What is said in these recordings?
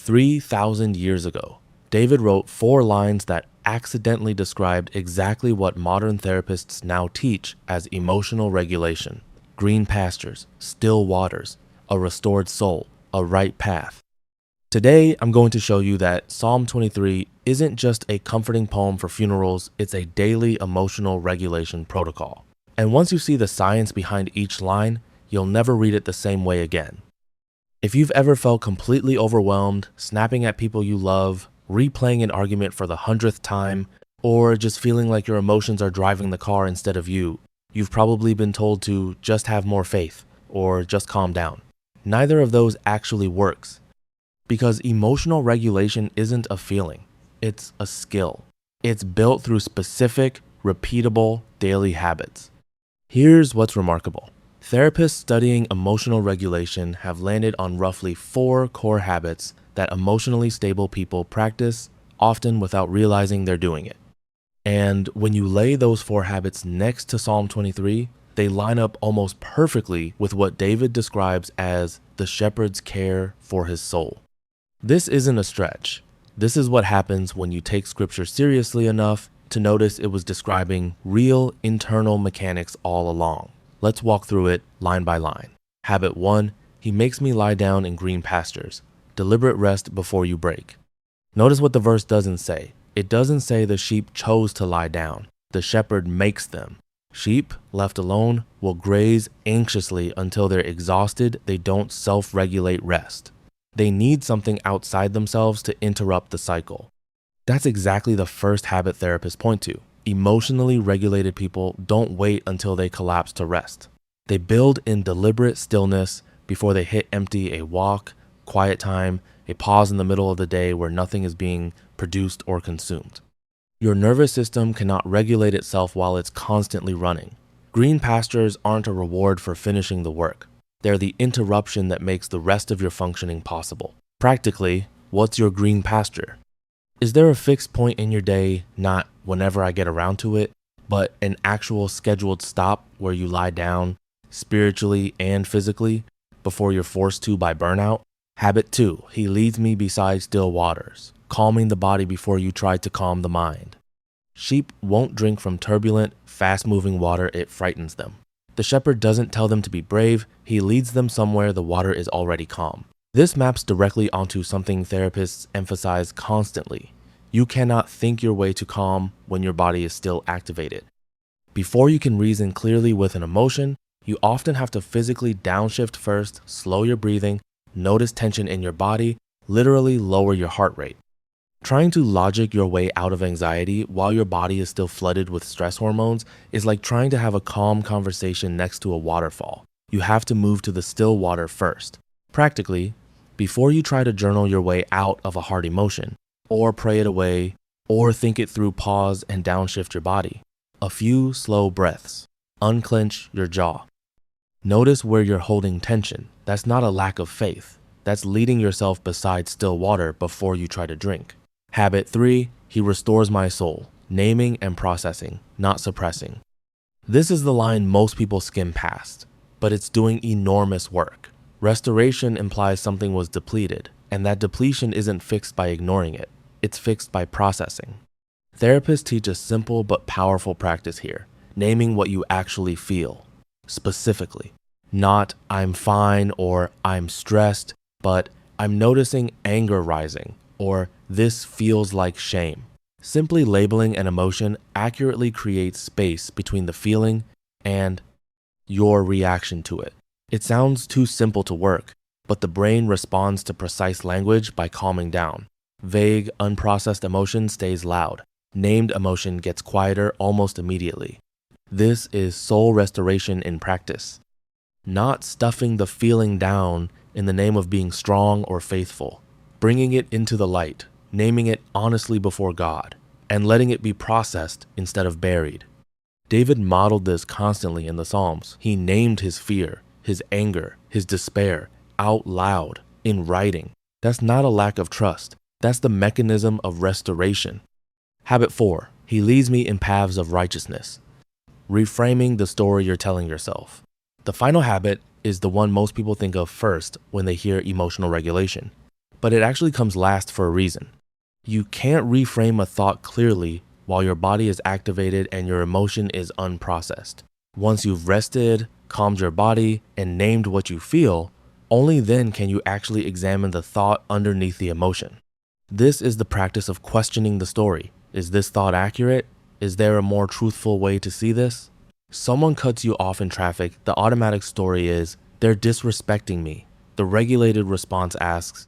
3,000 years ago, David wrote 4 lines that accidentally described exactly what modern therapists now teach as emotional regulation: green pastures, still waters, a restored soul, a right path. Today, I'm going to show you that Psalm 23 isn't just a comforting poem for funerals, it's a daily emotional regulation protocol. And once you see the science behind each line, you'll never read it the same way again. If you've ever felt completely overwhelmed, snapping at people you love, replaying an argument for the 100th time, or just feeling like your emotions are driving the car instead of you, you've probably been told to just have more faith or just calm down. Neither of those actually works, because emotional regulation isn't a feeling, it's a skill. It's built through specific, repeatable daily habits. Here's what's remarkable. Therapists studying emotional regulation have landed on roughly 4 core habits that emotionally stable people practice, often without realizing they're doing it. And when you lay those 4 habits next to Psalm 23, they line up almost perfectly with what David describes as the shepherd's care for his soul. This isn't a stretch. This is what happens when you take scripture seriously enough to notice it was describing real internal mechanics all along. Let's walk through it line by line. Habit 1, he makes me lie down in green pastures. Deliberate rest before you break. Notice what the verse doesn't say. It doesn't say the sheep chose to lie down. The shepherd makes them. Sheep, left alone, will graze anxiously until they're exhausted. They don't self-regulate rest. They need something outside themselves to interrupt the cycle. That's exactly the first habit therapists point to. Emotionally regulated people don't wait until they collapse to rest. They build in deliberate stillness before they hit empty: a walk, quiet time, a pause in the middle of the day where nothing is being produced or consumed. Your nervous system cannot regulate itself while it's constantly running. Green pastures aren't a reward for finishing the work. They're the interruption that makes the rest of your functioning possible. Practically, what's your green pasture? Is there a fixed point in your day, not whenever I get around to it, but an actual scheduled stop where you lie down, spiritually and physically, before you're forced to by burnout? Habit 2, he leads me beside still waters, calming the body before you try to calm the mind. Sheep won't drink from turbulent, fast-moving water, it frightens them. The shepherd doesn't tell them to be brave, he leads them somewhere the water is already calm. This maps directly onto something therapists emphasize constantly. You cannot think your way to calm when your body is still activated. Before you can reason clearly with an emotion, you often have to physically downshift first, slow your breathing, notice tension in your body, literally lower your heart rate. Trying to logic your way out of anxiety while your body is still flooded with stress hormones is like trying to have a calm conversation next to a waterfall. You have to move to the still water first. Practically, before you try to journal your way out of a hard emotion, or pray it away, or think it through, pause and downshift your body. A few slow breaths. Unclench your jaw. Notice where you're holding tension. That's not a lack of faith. That's leading yourself beside still water before you try to drink. Habit 3, he restores my soul. Naming and processing, not suppressing. This is the line most people skim past, but it's doing enormous work. Restoration implies something was depleted, and that depletion isn't fixed by ignoring it. It's fixed by processing. Therapists teach a simple but powerful practice here, naming what you actually feel, specifically. Not I'm fine or I'm stressed, but I'm noticing anger rising, or this feels like shame. Simply labeling an emotion accurately creates space between the feeling and your reaction to it. It sounds too simple to work, but the brain responds to precise language by calming down. Vague, unprocessed emotion stays loud. Named emotion gets quieter almost immediately. This is soul restoration in practice. Not stuffing the feeling down in the name of being strong or faithful. Bringing it into the light, naming it honestly before God, and letting it be processed instead of buried. David modeled this constantly in the Psalms. He named his fear, his anger, his despair out loud in writing. That's not a lack of trust. That's the mechanism of restoration. Habit 4, he leads me in paths of righteousness. Reframing the story you're telling yourself. The final habit is the one most people think of first when they hear emotional regulation. but it actually comes last for a reason. You can't reframe a thought clearly while your body is activated and your emotion is unprocessed. Once you've rested, calmed your body, and named what you feel, only then can you actually examine the thought underneath the emotion. This is the practice of questioning the story. Is this thought accurate? Is there a more truthful way to see this? Someone cuts you off in traffic, the automatic story is, they're disrespecting me. The regulated response asks,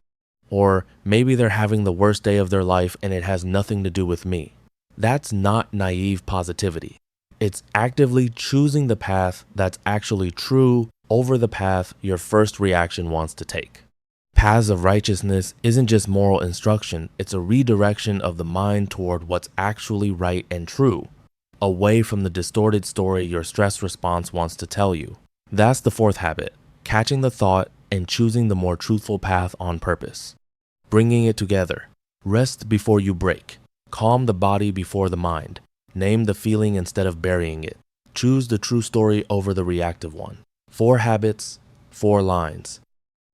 or maybe they're having the worst day of their life and it has nothing to do with me. That's not naive positivity. It's actively choosing the path that's actually true over the path your first reaction wants to take. Paths of righteousness isn't just moral instruction, it's a redirection of the mind toward what's actually right and true, away from the distorted story your stress response wants to tell you. That's the fourth habit, catching the thought and choosing the more truthful path on purpose. Bringing it together. Rest before you break. Calm the body before the mind. Name the feeling instead of burying it. Choose the true story over the reactive one. 4 habits, 4 lines.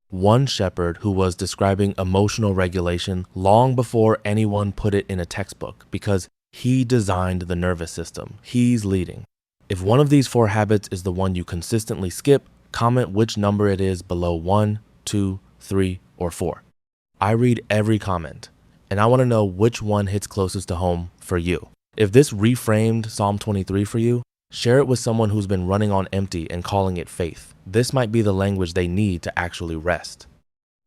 One shepherd who was describing emotional regulation long before anyone put it in a textbook because he designed the nervous system. He's leading. If one of these 4 habits is the one you consistently skip, comment which number it is below 1, 2, 3, or 4. I read every comment, and I want to know which one hits closest to home for you. If this reframed Psalm 23 for you, share it with someone who's been running on empty and calling it faith. This might be the language they need to actually rest.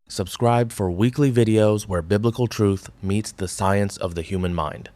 Subscribe for weekly videos where biblical truth meets the science of the human mind.